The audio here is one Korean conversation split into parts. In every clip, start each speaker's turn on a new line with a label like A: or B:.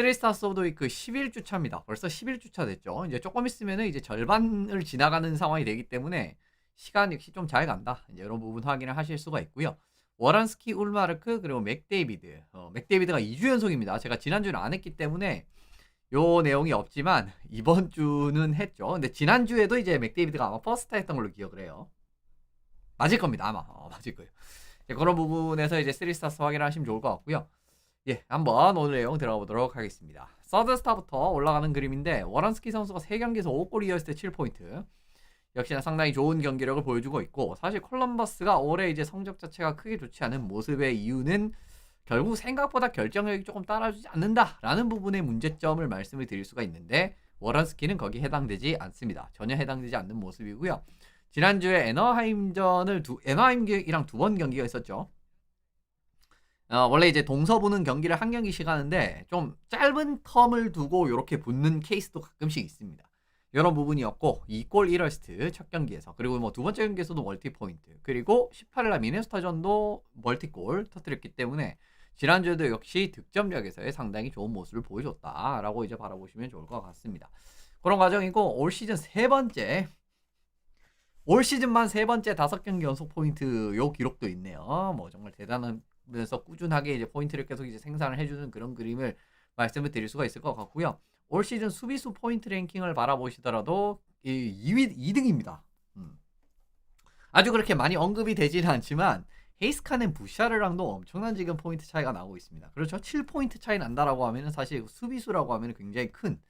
A: 스리스타스 오브 더 위크 11주차입니다. 벌써 11주차 됐죠. 이제 조금 있으면은 이제 절반을 지나가는 상황이 되기 때문에 시간 역시 좀 잘 간다. 이제 이런 부분 확인을 하실 수가 있고요. 워런스키, 울마르크 그리고 맥데이비드. 맥데이비드가 2주 연속입니다. 제가 지난주는 안 했기 때문에 요 내용이 없지만 이번 주는 했죠. 근데 지난주에도 이제 맥데이비드가 아마 퍼스트 했던 걸로 기억을 해요. 맞을 겁니다. 아마. 맞을 거예요. 그런 부분에서 이제 3스타스 확인하시면 좋을 것 같고요. 예, 한번 오늘 내용 들어가 보도록 하겠습니다. 서드스타부터 올라가는 그림인데 워런스키 선수가 3경기에서 5골 이었을 때 7포인트. 역시나 상당히 좋은 경기력을 보여주고 있고, 사실 콜럼버스가 올해 이제 성적 자체가 크게 좋지 않은 모습의 이유는 결국 생각보다 결정력이 조금 따라주지 않는다라는 부분의 문제점을 말씀을 드릴 수가 있는데, 워런스키는 거기에 해당되지 않습니다. 전혀 해당되지 않는 모습이고요. 지난주에 에너하임이랑 두 번 경기가 있었죠. 원래 이제 동서 보는 경기를 한 경기씩 하는데 좀 짧은 텀을 두고 이렇게 붙는 케이스도 가끔씩 있습니다. 이런 부분이었고 2골 1어시스트 첫 경기에서, 그리고 뭐 두 번째 경기에서도 멀티포인트, 그리고 18일날 미네소타전도 멀티골 터뜨렸기 때문에 지난주에도 역시 득점력에서의 상당히 좋은 모습을 보여줬다라고 이제 바라보시면 좋을 것 같습니다. 그런 과정이고, 올 시즌 올 시즌만 세 번째 5경기 연속 포인트 요 기록도 있네요. 뭐 정말 대단하면서 꾸준하게 이제 포인트를 계속 이제 생산을 해주는 그런 그림을 말씀을 드릴 수가 있을 것 같고요. 올 시즌 수비수 포인트 랭킹을 바라보시더라도 2등입니다. 아주 그렇게 많이 언급이 되지는 않지만 헤이스카넨 부샤르랑도 엄청난 지금 포인트 차이가 나고 있습니다. 그렇죠? 7포인트 차이 난다라고 하면은 사실 수비수라고 하면 굉장히 큰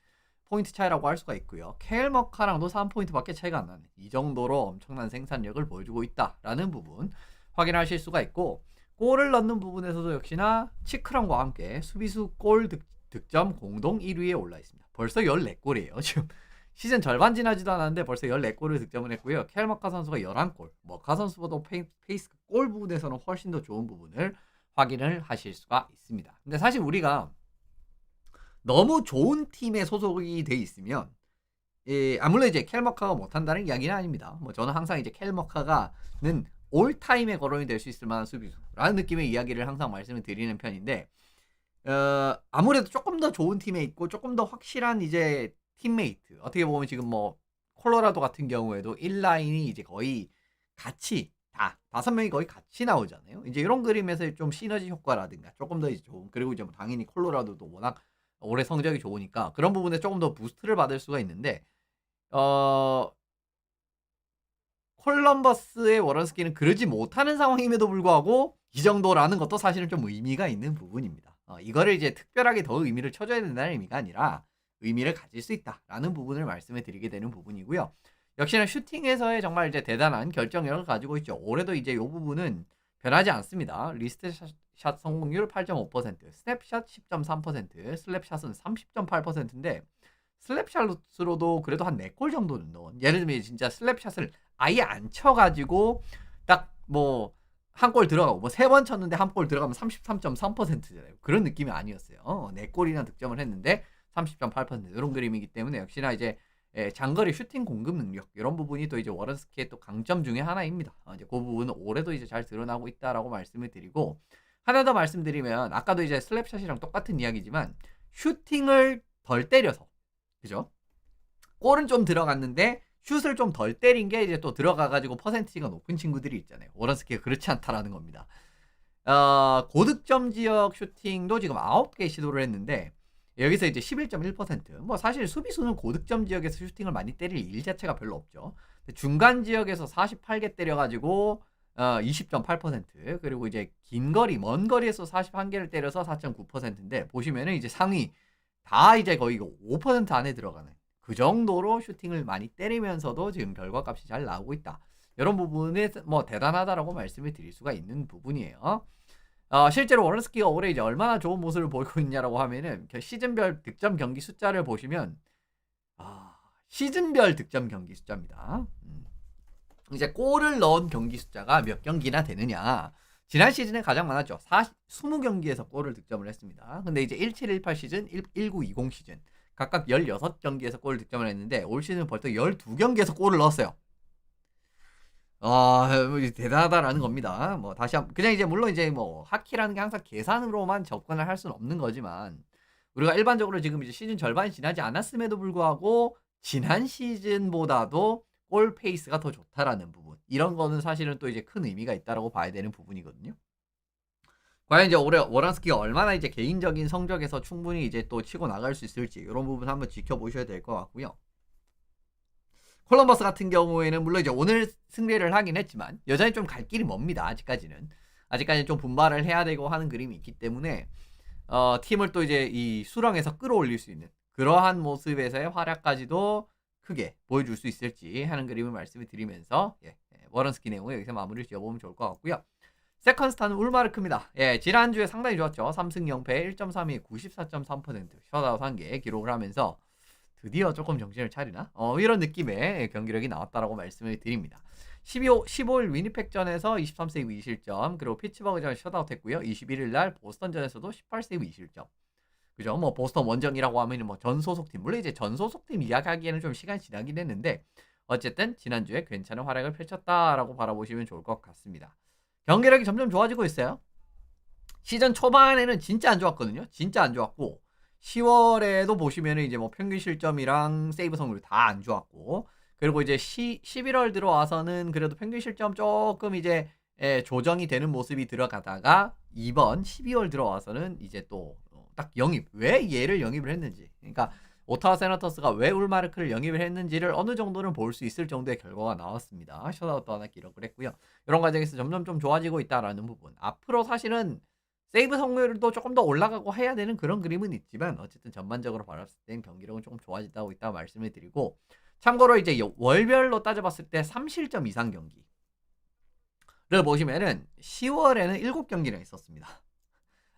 A: 포인트 차이라고 할 수가 있고요. 케일머카랑도 3포인트밖에 차이가 안 나는, 이 정도로 엄청난 생산력을 보여주고 있다라는 부분 확인하실 수가 있고, 골을 넣는 부분에서도 역시나 치크랑과 함께 수비수 골 득점 공동 1위에 올라 있습니다. 벌써 14골이에요. 지금 시즌 절반 지나지도 않았는데 벌써 14골을 득점을 했고요. 케일머카 선수가 11골, 머카 선수보다 페이스 골 부분에서는 훨씬 더 좋은 부분을 확인을 하실 수가 있습니다. 근데 사실 우리가 너무 좋은 팀에 소속이 돼 있으면, 아무래도 이제 켈머카가 못한다는 이야기는 아닙니다. 뭐 저는 항상 이제 켈머카가는 올타임에 거론이 될 수 있을 만한 수비수라는 느낌의 이야기를 항상 말씀을 드리는 편인데, 아무래도 조금 더 좋은 팀에 있고 조금 더 확실한 이제 팀메이트, 어떻게 보면 지금 뭐 콜로라도 같은 경우에도 1라인이 이제 거의 같이 다 5명이 거의 같이 나오잖아요. 이제 이런 그림에서 좀 시너지 효과라든가 조금 더 이제 좋은, 그리고 이제 뭐 당연히 콜로라도도 워낙 올해 성적이 좋으니까 그런 부분에 조금 더 부스트를 받을 수가 있는데, 콜럼버스의 워런스키는 그러지 못하는 상황임에도 불구하고 이 정도라는 것도 사실은 좀 의미가 있는 부분입니다. 이거를 이제 특별하게 더 의미를 쳐줘야 된다는 의미가 아니라 의미를 가질 수 있다라는 부분을 말씀을 드리게 되는 부분이고요. 역시나 슈팅에서의 정말 이제 대단한 결정력을 가지고 있죠. 올해도 이제 이 부분은 변하지 않습니다. 리스트 샷 성공률 8.5%, 스냅샷 10.3%, 슬랩샷은 30.8%인데 슬랩샷으로도 그래도 한 4골 정도는 넣은, 예를 들면 진짜 슬랩샷을 아예 안 쳐가지고 딱 뭐 한 골 들어가고 뭐 3번 쳤는데 한 골 들어가면 33.3%잖아요. 그런 느낌이 아니었어요. 4골이나 득점을 했는데 30.8% 이런 그림이기 때문에 역시나 이제 장거리 슈팅 공급 능력, 이런 부분이 또 이제 워런스키의 또 강점 중에 하나입니다. 이제 그 부분은 올해도 이제 잘 드러나고 있다라고 말씀을 드리고, 하나 더 말씀드리면 아까도 이제 슬랩샷이랑 똑같은 이야기지만 슈팅을 덜 때려서, 그죠? 골은 좀 들어갔는데 슛을 좀 덜 때린 게 이제 또 들어가가지고 퍼센티지가 높은 친구들이 있잖아요. 워런스키가 그렇지 않다라는 겁니다. 고득점 지역 슈팅도 지금 9개 시도를 했는데 여기서 이제 11.1%. 뭐 사실 수비수는 고득점 지역에서 슈팅을 많이 때릴 일 자체가 별로 없죠. 중간 지역에서 48개 때려가지고 20.8%, 그리고 이제 긴 거리, 먼 거리에서 41개를 때려서 4.9%인데 보시면은 이제 상위 다 이제 거의 5% 안에 들어가는 그 정도로 슈팅을 많이 때리면서도 지금 결과값이 잘 나오고 있다. 이런 부분에 뭐 대단하다라고 말씀을 드릴 수가 있는 부분이에요. 실제로 워런스키가 올해 이제 얼마나 좋은 모습을 보이고 있냐라고 하면은 시즌별 득점 경기 숫자를 보시면, 시즌별 득점 경기 숫자입니다. 이제 골을 넣은 경기 숫자가 몇 경기나 되느냐. 지난 시즌에 가장 많았죠. 20경기에서 골을 득점을 했습니다. 근데 이제 17-18 시즌, 19-20 시즌 각각 16경기에서 골을 득점을 했는데 올 시즌은 벌써 12경기에서 골을 넣었어요. 대단하다라는 겁니다. 뭐 다시 한번 그냥 이제 물론 이제 뭐 하키라는 게 항상 계산으로만 접근을 할 수는 없는 거지만, 우리가 일반적으로 지금 이제 시즌 절반이 지나지 않았음에도 불구하고 지난 시즌보다도 골 페이스가 더 좋다라는 부분. 이런 거는 사실은 또 이제 큰 의미가 있다라고 봐야 되는 부분이거든요. 과연 이제 올해 워런스키가 얼마나 이제 개인적인 성적에서 충분히 이제 또 치고 나갈 수 있을지 이런 부분 한번 지켜보셔야 될 것 같고요. 콜럼버스 같은 경우에는 물론 이제 오늘 승리를 하긴 했지만 여전히 좀 갈 길이 멉니다. 아직까지는 좀 분발을 해야 되고 하는 그림이 있기 때문에 팀을 또 이제 이 수렁에서 끌어올릴 수 있는 그러한 모습에서의 활약까지도 크게 보여줄 수 있을지 하는 그림을 말씀을 드리면서 워런스키 내용을 여기서 마무리를 지어보면 좋을 것 같고요. 세컨스타는 울마르크입니다. 지난주에 상당히 좋았죠. 3승 0패 1.32 94.3% 셧아웃 1개 기록을 하면서 드디어 조금 정신을 차리나? 이런 느낌의 경기력이 나왔다라고 말씀을 드립니다. 15일 위니펙전에서 23세이브 2실점, 그리고 피츠버그전 셧아웃 했고요. 21일 날 보스턴전에서도 18세이브 2실점. 그죠? 뭐 보스턴 원정이라고 하면 뭐 전 소속팀, 물론 이제 전 소속팀 이야기하기에는 좀 시간이 지나긴 했는데 어쨌든 지난주에 괜찮은 활약을 펼쳤다라고 바라보시면 좋을 것 같습니다. 경기력이 점점 좋아지고 있어요. 시즌 초반에는 진짜 안 좋았거든요. 진짜 안 좋았고 10월에도 보시면은 이제 뭐 평균 실점이랑 세이브 성률 다 안 좋았고, 그리고 이제 11월 들어와서는 그래도 평균 실점 조금 이제 조정이 되는 모습이 들어가다가 이번 12월 들어와서는 이제 또 딱 영입, 왜 얘를 영입을 했는지, 그러니까 오타와 세너터스가 왜 울마르크를 영입을 했는지를 어느 정도는 볼 수 있을 정도의 결과가 나왔습니다. 셧아웃도 하나 기록을 했고요. 이런 과정에서 점점 좀 좋아지고 있다라는 부분, 앞으로 사실은 세이브 성률도 조금 더 올라가고 해야 되는 그런 그림은 있지만 어쨌든 전반적으로 봤을 땐 경기력은 조금 좋아지고 있다고 말씀을 드리고, 참고로 이제 월별로 따져봤을 때 3실점 이상 경기를 보시면은 10월에는 7경기나 있었습니다.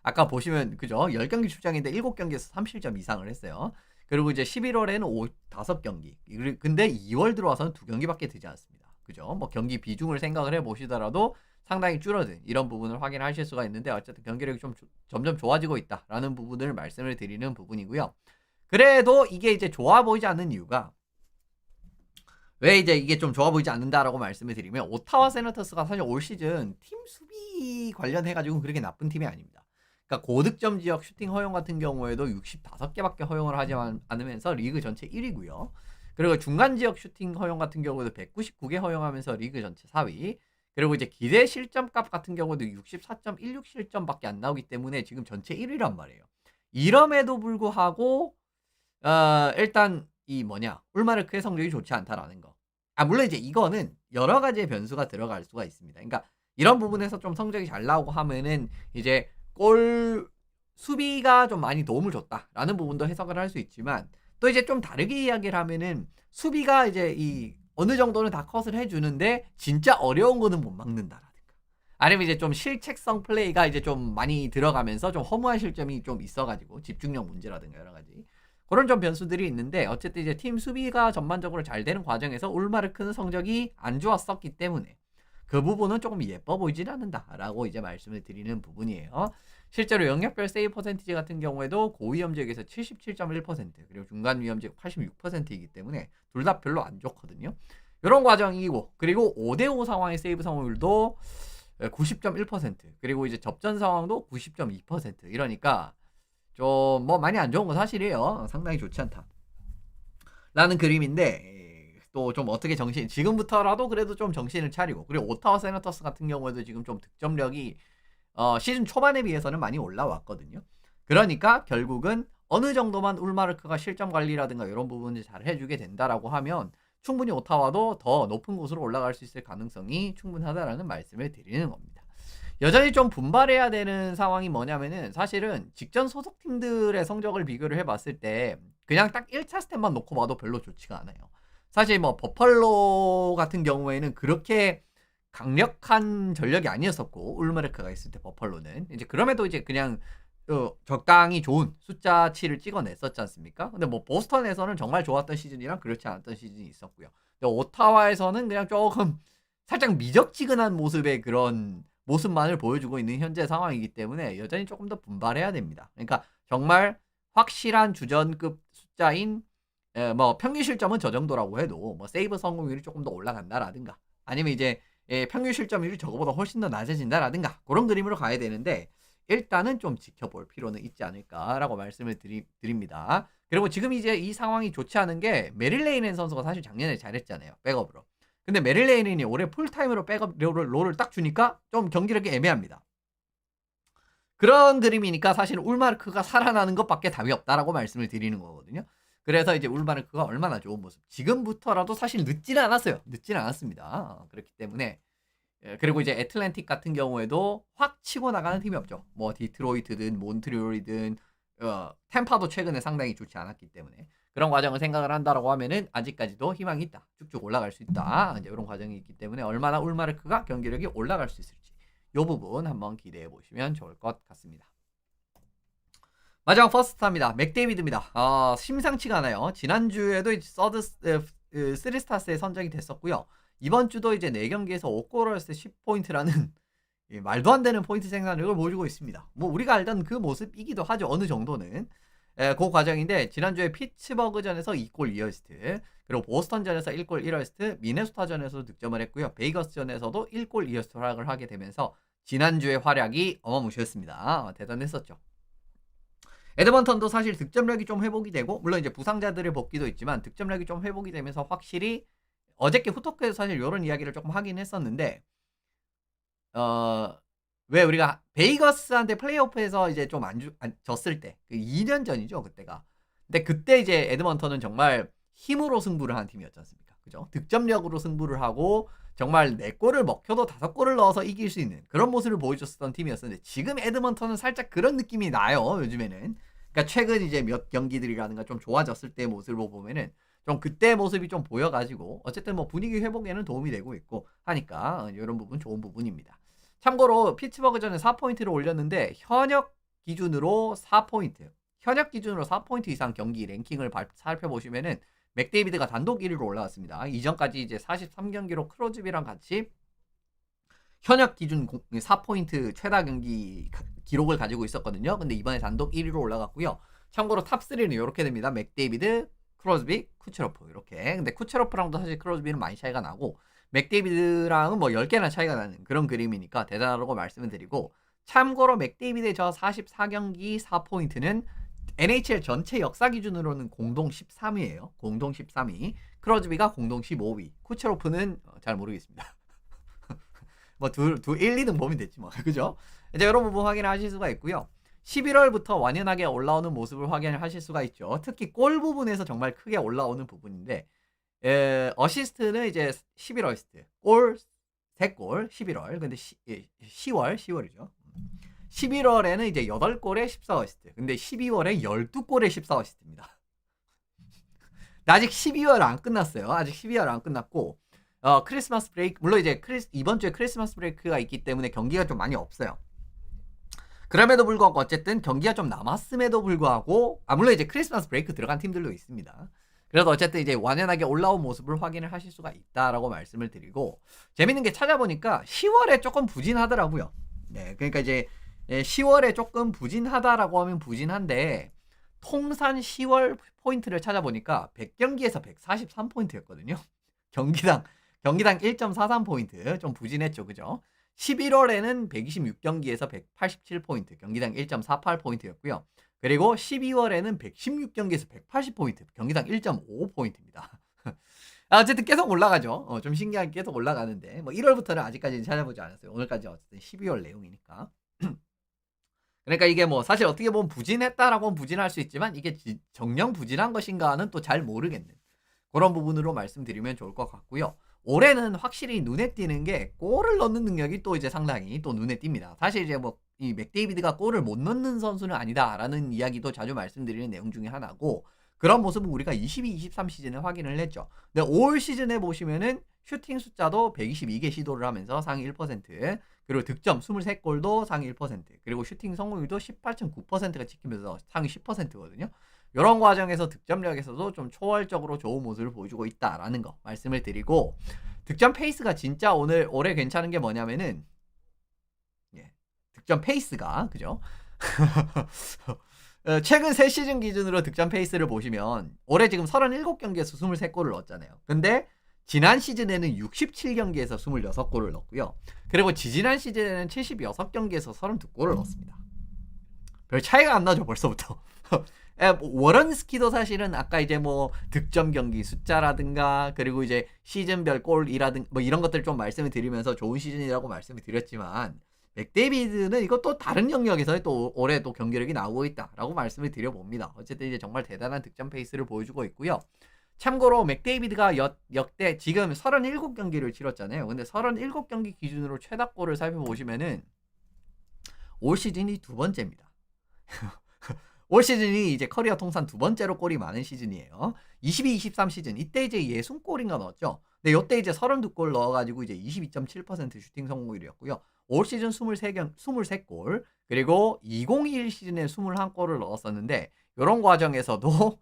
A: 아까 보시면 그죠? 10경기 출장인데 7경기에서 3실점 이상을 했어요. 그리고 이제 11월에는 5경기. 근데 2월 들어와서는 2경기밖에 되지 않습니다. 그죠? 뭐 경기 비중을 생각을 해 보시더라도 상당히 줄어든 이런 부분을 확인하실 수가 있는데 어쨌든 경기력이 좀 점점 좋아지고 있다라는 부분을 말씀을 드리는 부분이고요. 그래도 이게 이제 좋아 보이지 않는 이유가, 왜 이제 이게 좀 좋아 보이지 않는다라고 말씀을 드리면, 오타와 세너터스가 사실 올 시즌 팀 수비 관련해가지고 그렇게 나쁜 팀이 아닙니다. 그러니까 고득점 지역 슈팅 허용 같은 경우에도 65개밖에 허용을 하지 않으면서 리그 전체 1위고요. 그리고 중간 지역 슈팅 허용 같은 경우에도 199개 허용하면서 리그 전체 4위. 그리고 이제 기대 실점값 같은 경우도 64.16 실점밖에 안 나오기 때문에 지금 전체 1위란 말이에요. 이럼에도 불구하고 일단 이 울마르크의 성적이 좋지 않다라는 거. 물론 이제 이거는 여러 가지의 변수가 들어갈 수가 있습니다. 그러니까 이런 부분에서 좀 성적이 잘 나오고 하면은 이제 골 수비가 좀 많이 도움을 줬다라는 부분도 해석을 할 수 있지만, 또 이제 좀 다르게 이야기를 하면은 수비가 이제 이 어느 정도는 다 컷을 해주는데 진짜 어려운 거는 못 막는다라든가, 아니면 이제 좀 실책성 플레이가 이제 좀 많이 들어가면서 좀 허무한 실점이 좀 있어가지고 집중력 문제라든가 여러 가지 그런 좀 변수들이 있는데, 어쨌든 이제 팀 수비가 전반적으로 잘 되는 과정에서 울마르크는 성적이 안 좋았었기 때문에 그 부분은 조금 예뻐 보이진 않는다라고 이제 말씀을 드리는 부분이에요. 실제로 영역별 세이브 퍼센티지 같은 경우에도 고위험 지역에서 77.1%, 그리고 중간 위험 지역 86%이기 때문에 둘 다 별로 안 좋거든요. 이런 과정이고, 그리고 5대5 상황의 세이브 성공률도 90.1%, 그리고 이제 접전 상황도 90.2%. 이러니까 좀 뭐 많이 안 좋은 건 사실이에요. 상당히 좋지 않다 라는 그림인데, 또 좀 어떻게 지금부터라도 그래도 좀 정신을 차리고, 그리고 오타와 세너터스 같은 경우에도 지금 좀 득점력이 시즌 초반에 비해서는 많이 올라왔거든요. 그러니까 결국은 어느 정도만 울마르크가 실점 관리라든가 이런 부분을 잘 해주게 된다라고 하면 충분히 오타와도 더 높은 곳으로 올라갈 수 있을 가능성이 충분하다라는 말씀을 드리는 겁니다. 여전히 좀 분발해야 되는 상황이 뭐냐면은, 사실은 직전 소속팀들의 성적을 비교를 해봤을 때 그냥 딱 1차 스텝만 놓고 봐도 별로 좋지가 않아요. 사실 뭐 버펄로 같은 경우에는 그렇게 강력한 전력이 아니었었고, 울마르크가 있을 때 버펄로는 이제 그럼에도 이제 그냥 적당히 좋은 숫자치를 찍어냈었지 않습니까? 근데 뭐 보스턴에서는 정말 좋았던 시즌이랑 그렇지 않았던 시즌이 있었고요. 근데 오타와에서는 그냥 조금 살짝 미적지근한 모습의 그런 모습만을 보여주고 있는 현재 상황이기 때문에 여전히 조금 더 분발해야 됩니다. 그러니까 정말 확실한 주전급 숫자인 뭐 평균 실점은 저 정도라고 해도 뭐 세이브 성공률이 조금 더 올라간다라든가, 아니면 이제 평균 실점률이 저거보다 훨씬 더 낮아진다라든가 그런 그림으로 가야 되는데, 일단은 좀 지켜볼 필요는 있지 않을까라고 말씀을 드립니다. 그리고 지금 이제 이 상황이 좋지 않은 게 메릴 레이넨 선수가 사실 작년에 잘했잖아요. 백업으로. 근데 메릴 레이넨이 올해 풀타임으로 백업 롤을 딱 주니까 좀 경기력이 애매합니다. 그런 그림이니까 사실 울마르크가 살아나는 것밖에 답이 없다라고 말씀을 드리는 거거든요. 그래서 이제 울마르크가 얼마나 좋은 모습. 지금부터라도 사실 늦지는 않았어요. 늦지는 않았습니다. 그렇기 때문에 그리고 이제 애틀랜틱 같은 경우에도 확 치고 나가는 팀이 없죠. 뭐 디트로이트든 몬트리올이든 템파도 최근에 상당히 좋지 않았기 때문에 그런 과정을 생각을 한다라고 하면은 아직까지도 희망이 있다. 쭉쭉 올라갈 수 있다. 이제 이런 과정이 있기 때문에 얼마나 울마르크가 경기력이 올라갈 수 있을지 이 부분 한번 기대해 보시면 좋을 것 같습니다. 마지막 퍼스트입니다. 맥데이비드입니다. 심상치가 않아요. 지난주에도 서드 3스타스에 선정이 됐었고요. 이번 주도 이제 4경기에서 5골을 10포인트라는 말도 안 되는 포인트 생산력을 보여주고 있습니다. 뭐 우리가 알던 그 모습이기도 하죠. 어느 정도는. 그 과정인데 지난주에 피츠버그전에서 2골 2어시스트 그리고 보스턴전에서 1골 1어시스트 미네소타전에서도 득점을 했고요. 베이거스전에서도 1골 2어시스트 활약을 하게 되면서 지난주의 활약이 어마무시했습니다. 대단했었죠. 에드먼턴도 사실 득점력이 좀 회복이 되고 물론 이제 부상자들의 복귀도 있지만 득점력이 좀 회복이 되면서 확실히 어저께 후토크에서 사실 이런 이야기를 조금 하긴 했었는데 왜 우리가 베이거스한테 플레이오프에서 이제 좀 졌을 때 2년 전이죠 그때가. 근데 그때 이제 에드먼턴은 정말 힘으로 승부를 한 팀이었지 않습니까? 그죠? 득점력으로 승부를 하고 정말 4골을 먹혀도 5골을 넣어서 이길 수 있는 그런 모습을 보여줬었던 팀이었었는데 지금 에드먼턴은 살짝 그런 느낌이 나요 요즘에는. 그러니까 최근 이제 몇 경기들이라든가 좀 좋아졌을 때 모습을 보면은 좀 그때 모습이 좀 보여가지고 어쨌든 뭐 분위기 회복에는 도움이 되고 있고 하니까 이런 부분 좋은 부분입니다. 참고로 피츠버그전에 4포인트를 올렸는데 현역 기준으로 4포인트 현역 기준으로 4포인트 이상 경기 랭킹을 살펴보시면은 맥데이비드가 단독 1위로 올라왔습니다. 이전까지 이제 43경기로 크로즈비랑 같이 현역 기준 4포인트 최다 경기 기록을 가지고 있었거든요. 근데 이번에 단독 1위로 올라갔고요. 참고로 탑3는 이렇게 됩니다. 맥데이비드, 크로즈비, 쿠체로프 이렇게. 근데 쿠체로프랑도 사실 크로즈비는 많이 차이가 나고 맥데이비드랑은 뭐 10개나 차이가 나는 그런 그림이니까 대단하다고 말씀을 드리고 참고로 맥데이비드의 저 44경기 4포인트는 NHL 전체 역사 기준으로는 공동 13위예요. 공동 13위. 크로즈비가 공동 15위. 쿠체로프는 잘 모르겠습니다. 뭐 1, 2등 보면 됐지 뭐. 그죠? 이제 이런 부분 확인하실 수가 있고요. 11월부터 완연하게 올라오는 모습을 확인을 하실 수가 있죠. 특히 골 부분에서 정말 크게 올라오는 부분인데 어시스트는 이제 11어시스트. 골 3골 11월. 근데 10월이죠. 11월에는 이제 8골에 14어시스트. 근데 12월에 12골에 14어시스트입니다. 아직 12월 안 끝났어요. 아직 12월 안 끝났고 크리스마스 브레이크 물론 이제 이번 주에 크리스마스 브레이크가 있기 때문에 경기가 좀 많이 없어요. 그럼에도 불구하고 어쨌든 경기가 좀 남았음에도 불구하고 물론 이제 크리스마스 브레이크 들어간 팀들도 있습니다. 그래서 어쨌든 이제 완연하게 올라온 모습을 확인을 하실 수가 있다라고 말씀을 드리고 재밌는 게 찾아보니까 10월에 조금 부진하더라고요. 네, 그러니까 이제 10월에 조금 부진하다라고 하면 부진한데 통산 10월 포인트를 찾아보니까 100경기에서 143포인트였거든요. 경기당 1.43포인트 좀 부진했죠. 그죠? 11월에는 126경기에서 187포인트 경기당 1.48포인트였고요. 그리고 12월에는 116경기에서 180포인트 경기당 1.5포인트입니다. 어쨌든 계속 올라가죠. 좀 신기하게 계속 올라가는데 뭐 1월부터는 아직까지는 찾아보지 않았어요. 오늘까지 어쨌든 12월 내용이니까. 그러니까 이게 뭐 사실 어떻게 보면 부진했다라고 하면 부진할 수 있지만 이게 정령 부진한 것인가는 또 잘 모르겠는 그런 부분으로 말씀드리면 좋을 것 같고요. 올해는 확실히 눈에 띄는 게 골을 넣는 능력이 또 이제 상당히 또 눈에 띕니다. 사실 이제 뭐 이 맥데이비드가 골을 못 넣는 선수는 아니다라는 이야기도 자주 말씀드리는 내용 중에 하나고 그런 모습은 우리가 22-23 시즌에 확인을 했죠. 근데 올 시즌에 보시면은 슈팅 숫자도 122개 시도를 하면서 상위 1%, 그리고 득점 23골도 상위 1%, 그리고 슈팅 성공률도 18.9%가 찍히면서 상위 10%거든요. 이런 과정에서 득점력에서도 좀 초월적으로 좋은 모습을 보여주고 있다라는 거 말씀을 드리고 득점 페이스가 진짜 올해 괜찮은 게 뭐냐면은 득점 페이스가 그죠? 최근 3시즌 기준으로 득점 페이스를 보시면 올해 지금 37경기에서 23골을 넣었잖아요. 근데 지난 시즌에는 67경기에서 26골을 넣었고요. 그리고 지지난 시즌에는 76경기에서 32골을 넣었습니다. 별 차이가 안 나죠, 벌써부터. 예, 뭐 워런스키도 사실은 아까 이제 뭐 득점 경기 숫자라든가 그리고 이제 시즌별 골이라든가 뭐 이런 것들 좀 말씀을 드리면서 좋은 시즌이라고 말씀을 드렸지만 맥데이비드는 이거 또 다른 영역에서 또 올해 또 경기력이 나오고 있다라고 말씀을 드려봅니다. 어쨌든 이제 정말 대단한 득점 페이스를 보여주고 있고요. 참고로 맥데이비드가 역대 지금 37경기를 치렀잖아요. 근데 37경기 기준으로 최다골을 살펴보시면은 올 시즌이 두 번째입니다. 올 시즌이 이제 커리어 통산 두 번째로 골이 많은 시즌이에요. 22-23 시즌 이때 이제 60골인가 넣었죠. 근데 이때 이제 32골 넣어가지고 이제 22.7% 슈팅 성공률이었고요. 올 시즌 23골 그리고 2021 시즌에 21골을 넣었었는데 이런 과정에서도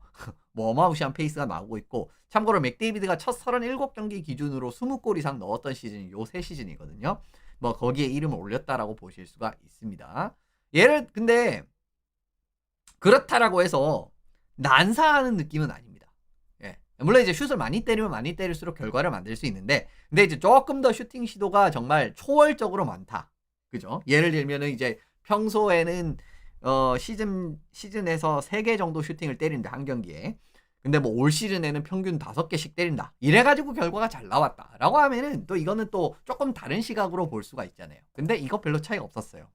A: 뭐 어마무시한 페이스가 나오고 있고 참고로 맥데이비드가 첫 37경기 기준으로 20골 이상 넣었던 시즌이 요 세 시즌이거든요. 뭐 거기에 이름을 올렸다라고 보실 수가 있습니다. 얘를 근데 그렇다라고 해서 난사하는 느낌은 아닙니다. 예. 물론 이제 슛을 많이 때리면 많이 때릴수록 결과를 만들 수 있는데 근데 이제 조금 더 슈팅 시도가 정말 초월적으로 많다. 그죠? 예를 들면은 이제 평소에는 시즌에서 3개 정도 슈팅을 때린다 한 경기에. 근데 뭐 올 시즌에는 평균 5개씩 때린다. 이래가지고 결과가 잘 나왔다라고 하면은 또 이거는 또 조금 다른 시각으로 볼 수가 있잖아요. 근데 이거 별로 차이가 없었어요.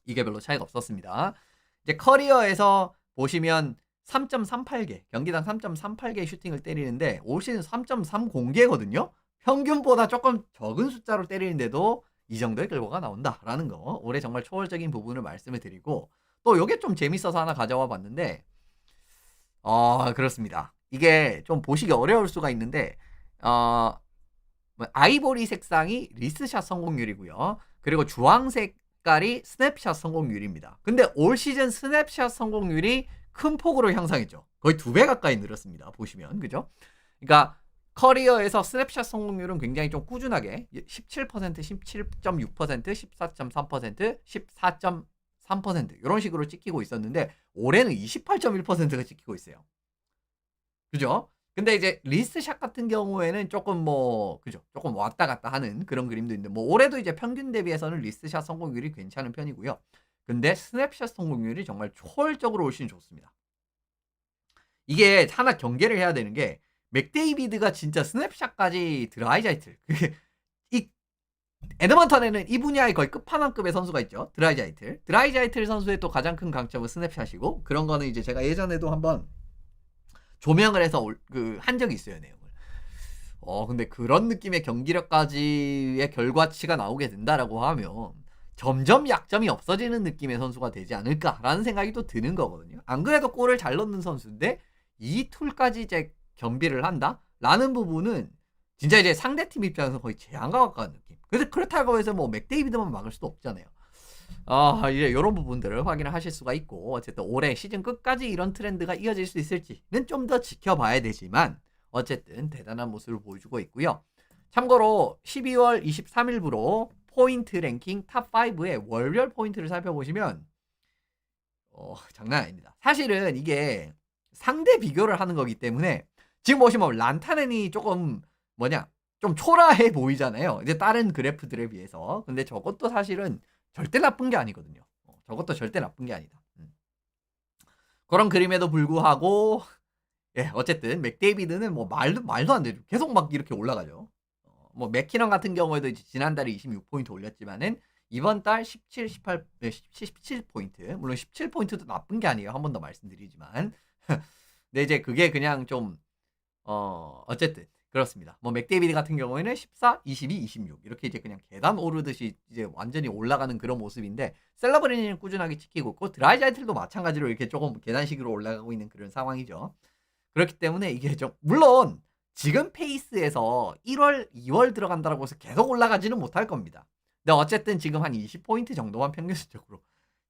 A: 이게 별로 차이가 없었습니다. 이제 커리어에서 보시면 3.38개 경기당 3.38개 슈팅을 때리는데 올 시즌 3.30개거든요. 평균보다 조금 적은 숫자로 때리는데도 이 정도의 결과가 나온다라는 거 올해 정말 초월적인 부분을 말씀을 드리고 또 이게 좀 재밌어서 하나 가져와 봤는데 그렇습니다. 이게 좀 보시기 어려울 수가 있는데 아이보리 색상이 리스샷 성공률이고요. 그리고 주황색 색깔이 스냅샷 성공률입니다. 근데 올 시즌 스냅샷 성공률이 큰 폭으로 향상했죠. 거의 2배 가까이 늘었습니다. 보시면 그죠? 그러니까 커리어에서 스냅샷 성공률은 굉장히 좀 꾸준하게 17%, 17.6%, 14.3%, 14.3% 이런 식으로 찍히고 있었는데 올해는 28.1%가 찍히고 있어요. 그죠? 근데 이제 리스트샷 같은 경우에는 조금 그죠? 조금 왔다 갔다 하는 그런 그림도 있는데 뭐 올해도 이제 평균 대비해서는 리스트샷 성공률이 괜찮은 편이고요. 근데 스냅샷 성공률이 정말 초월적으로 훨씬 좋습니다. 이게 하나 경계를 해야 되는 게 맥데이비드가 진짜 스냅샷까지 드라이자이틀 이 에드먼턴에는 이 분야의 거의 끝판왕급의 선수가 있죠. 드라이자이틀 선수의 또 가장 큰 강점은 스냅샷이고 그런 거는 이제 제가 예전에도 한번 조명을 해서 한 적이 있어요, 내용을. 근데 그런 느낌의 경기력까지의 결과치가 나오게 된다라고 하면 점점 약점이 없어지는 느낌의 선수가 되지 않을까라는 생각이 또 드는 거거든요. 안 그래도 골을 잘 넣는 선수인데 이 툴까지 이제 겸비를 한다라는 부분은 진짜 이제 상대팀 입장에서 거의 재앙과 가까운 느낌. 그래서 그렇다고 해서 뭐 맥데이비드만 막을 수도 없잖아요. 이제 이런 부분들을 확인을 하실 수가 있고 어쨌든 올해 시즌 끝까지 이런 트렌드가 이어질 수 있을지는 좀 더 지켜봐야 되지만 어쨌든 대단한 모습을 보여주고 있고요. 참고로 12월 23일부로 포인트 랭킹 탑5의 월별 포인트를 살펴보시면 장난 아닙니다. 사실은 이게 상대 비교를 하는 거기 때문에 지금 보시면 란타넨이 조금 좀 초라해 보이잖아요. 이제 다른 그래프들에 비해서. 근데 저것도 사실은 절대 나쁜 게 아니거든요. 저것도 절대 나쁜 게 아니다. 그런 그림에도 불구하고 어쨌든 맥데이비드는 뭐 말도 안 되죠. 계속 막 이렇게 올라가죠. 뭐 맥키넌 같은 경우에도 이제 지난달에 26포인트 올렸지만은 이번 달 17, 18, 17포인트. 물론 17포인트도 나쁜 게 아니에요. 한 번 더 말씀드리지만. 근데 이제 그게 그냥 좀 어쨌든 그렇습니다. 뭐 맥데이비드 같은 경우에는 14, 22, 26 이렇게 이제 그냥 계단 오르듯이 이제 완전히 올라가는 그런 모습인데 셀러브레니는 꾸준하게 지키고 있고 드라이자이틀도 마찬가지로 이렇게 조금 계단식으로 올라가고 있는 그런 상황이죠. 그렇기 때문에 이게 좀 물론 지금 페이스에서 1월, 2월 들어간다고 해서 계속 올라가지는 못할 겁니다. 근데 어쨌든 지금 한 20포인트 정도만 평균적으로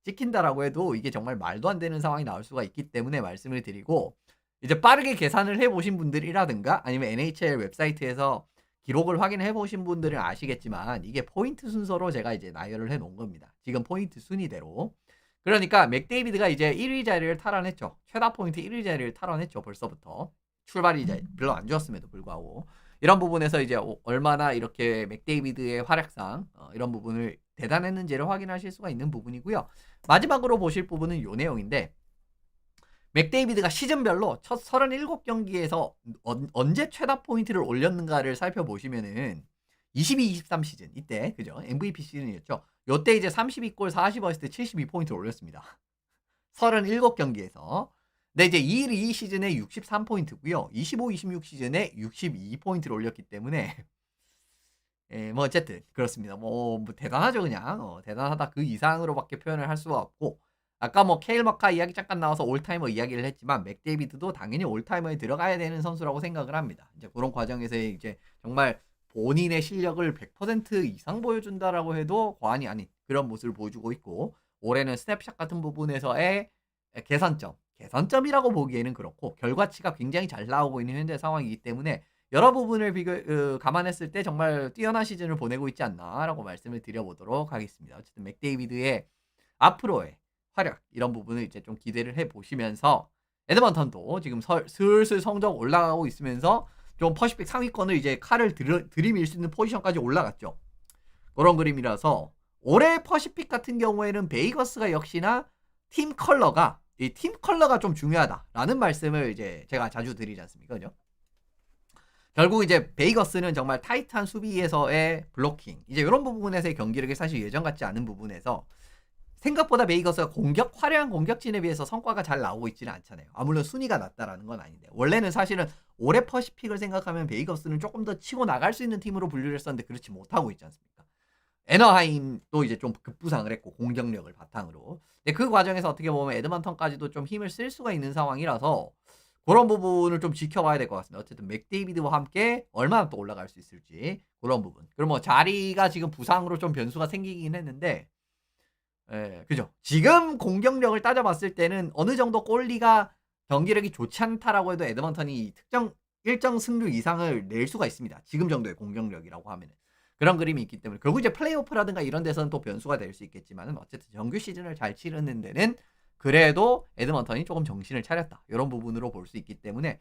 A: 찍힌다라고 해도 이게 정말 말도 안 되는 상황이 나올 수가 있기 때문에 말씀을 드리고 이제 빠르게 계산을 해보신 분들이라든가 아니면 NHL 웹사이트에서 기록을 확인해 보신 분들은 아시겠지만 이게 포인트 순서로 제가 이제 나열을 해 놓은 겁니다. 지금 포인트 순위대로. 그러니까 맥데이비드가 이제 1위 자리를 탈환했죠. 최다 포인트 1위 자리를 탈환했죠. 벌써부터. 출발이 이제 별로 안 좋았음에도 불구하고. 이런 부분에서 이제 얼마나 이렇게 맥데이비드의 활약상 이런 부분을 대단했는지를 확인하실 수가 있는 부분이고요. 마지막으로 보실 부분은 요 내용인데 맥데이비드가 시즌별로 첫 37경기에서 언제 최다 포인트를 올렸는가를 살펴보시면은 22-23 시즌 이때 그죠? MVP 시즌이었죠. 요때 이제 32골 40어시스트 72포인트를 올렸습니다. 37경기에서. 근데 이제 이 시즌에 63포인트고요. 25-26 시즌에 62포인트를 올렸기 때문에 예, 뭐 어쨌든 그렇습니다. 뭐 대단하죠 그냥. 대단하다 그 이상으로밖에 표현을 할 수가 없고 아까 뭐 케일 마카 이야기 잠깐 나와서 올타이머 이야기를 했지만 맥데이비드도 당연히 올타이머에 들어가야 되는 선수라고 생각을 합니다. 이제 그런 과정에서 이제 정말 본인의 실력을 100% 이상 보여준다라고 해도 과언이 아닌 그런 모습을 보여주고 있고 올해는 스냅샷 같은 부분에서의 개선점이라고 보기에는 그렇고 결과치가 굉장히 잘 나오고 있는 현재 상황이기 때문에 여러 부분을 감안했을 때 정말 뛰어난 시즌을 보내고 있지 않나라고 말씀을 드려보도록 하겠습니다. 어쨌든 맥데이비드의 앞으로의 활약 이런 부분을 이제 좀 기대를 해보시면서 에드먼턴도 지금 슬슬 성적 올라가고 있으면서 좀 퍼시픽 상위권을 이제 칼을 들이밀 수 있는 포지션까지 올라갔죠. 그런 그림이라서 올해 퍼시픽 같은 경우에는 베이거스가 역시나 팀 컬러가 좀 중요하다라는 말씀을 이제 제가 자주 드리지 않습니까? 그죠? 결국 이제 베이거스는 정말 타이트한 수비에서의 블로킹 이제 이런 부분에서의 경기력이 사실 예전 같지 않은 부분에서 생각보다 베이거스가 화려한 공격진에 비해서 성과가 잘 나오고 있지는 않잖아요. 물론 순위가 낮다라는 건 아닌데 원래는 사실은 올해 퍼시픽을 생각하면 베이거스는 조금 더 치고 나갈 수 있는 팀으로 분류를 했었는데 그렇지 못하고 있지 않습니까? 애너하임도 이제 좀 급부상을 했고 공격력을 바탕으로 근데 그 과정에서 어떻게 보면 에드먼턴까지도 좀 힘을 쓸 수가 있는 상황이라서 그런 부분을 좀 지켜봐야 될 것 같습니다. 어쨌든 맥데이비드와 함께 얼마나 또 올라갈 수 있을지 그런 부분 그리고 뭐 자리가 지금 부상으로 좀 변수가 생기긴 했는데 예, 그죠. 지금 공격력을 따져봤을 때는 어느 정도 골리가 경기력이 좋지 않다라고 해도 에드먼턴이 일정 승률 이상을 낼 수가 있습니다. 지금 정도의 공격력이라고 하면은. 그런 그림이 있기 때문에 결국 이제 플레이오프라든가 이런 데서는 또 변수가 될 수 있겠지만은 어쨌든 정규 시즌을 잘 치르는 데는 그래도 에드먼턴이 조금 정신을 차렸다. 이런 부분으로 볼 수 있기 때문에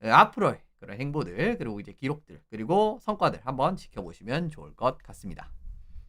A: 앞으로의 그런 행보들 그리고 이제 기록들 그리고 성과들 한번 지켜보시면 좋을 것 같습니다.